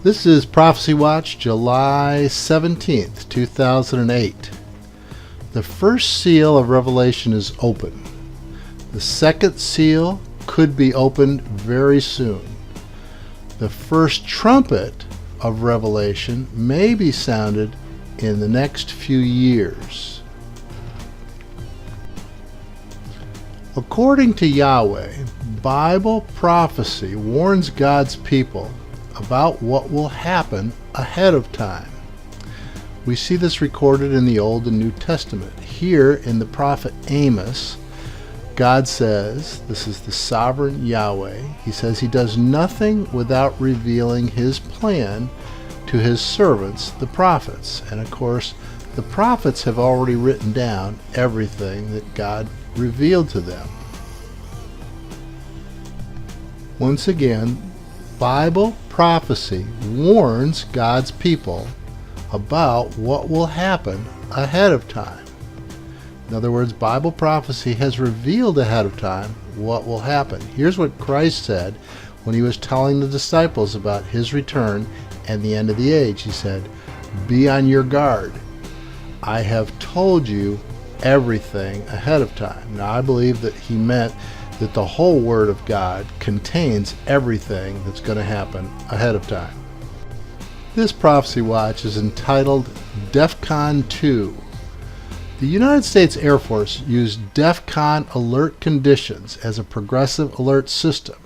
This is Prophecy Watch, July 17th, 2008. The first seal of Revelation is open. The second seal could be opened very soon. The first trumpet of Revelation may be sounded in the next few years. According to Yahweh, Bible prophecy warns God's people about what will happen ahead of time. We see this recorded in the Old and New Testament. Here in the prophet Amos, God says, this is the Sovereign Yahweh, he says he does nothing without revealing his plan to his servants, the prophets. And of course, the prophets have already written down everything that God revealed to them. Once again, Bible prophecy warns God's people about what will happen ahead of time. In other words, Bible prophecy has revealed ahead of time what will happen. Here's what Christ said when he was telling the disciples about his return and the end of the age. He said, "Be on your guard. I have told you everything ahead of time." Now, I believe that he meant that the whole Word of God contains everything that's going to happen ahead of time. This Prophecy Watch is entitled DefCon 2. The United States Air Force used DefCon alert conditions as a progressive alert system.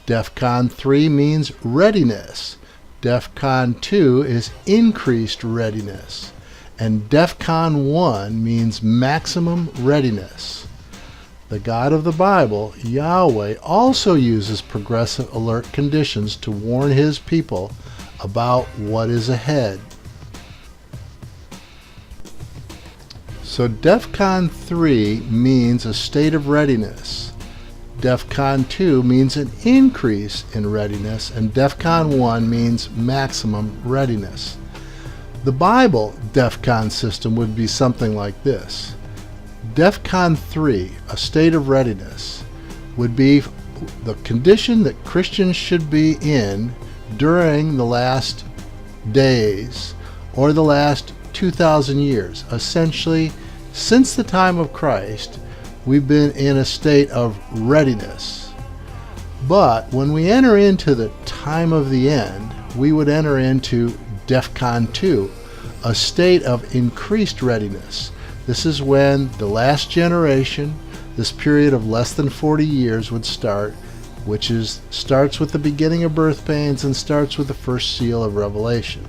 DefCon 3 means readiness. DefCon 2 is increased readiness. And DefCon 1 means maximum readiness. The God of the Bible, Yahweh, also uses progressive alert conditions to warn his people about what is ahead. So DefCon 3 means a state of readiness. DefCon 2 means an increase in readiness, and DefCon 1 means maximum readiness. The Bible DefCon system would be something like this. DefCon 3, a state of readiness, would be the condition that Christians should be in during the last days or the last 2,000 years. Essentially, since the time of Christ, we've been in a state of readiness. But when we enter into the time of the end, we would enter into DefCon 2, a state of increased readiness. This is when the last generation, this period of less than 40 years, would start, which starts with the beginning of birth pains and starts with the first seal of Revelation.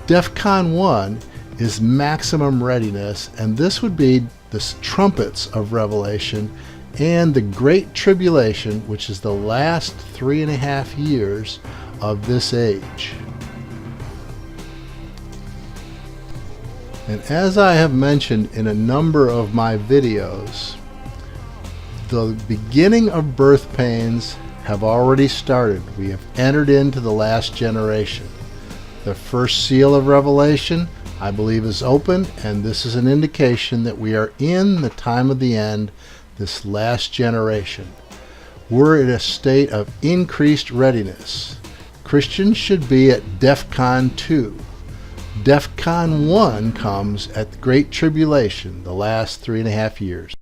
DefCon 1 is maximum readiness, and this would be the Trumpets of Revelation and the Great Tribulation, which is the last 3.5 years of this age. And as I have mentioned in a number of my videos, the beginning of birth pains have already started. We have entered into the last generation. The first seal of Revelation, I believe, is open, and this is an indication that we are in the time of the end, this last generation. We're in a state of increased readiness. Christians should be at DefCon 2. DefCon 1 comes at the Great Tribulation, the last 3.5 years.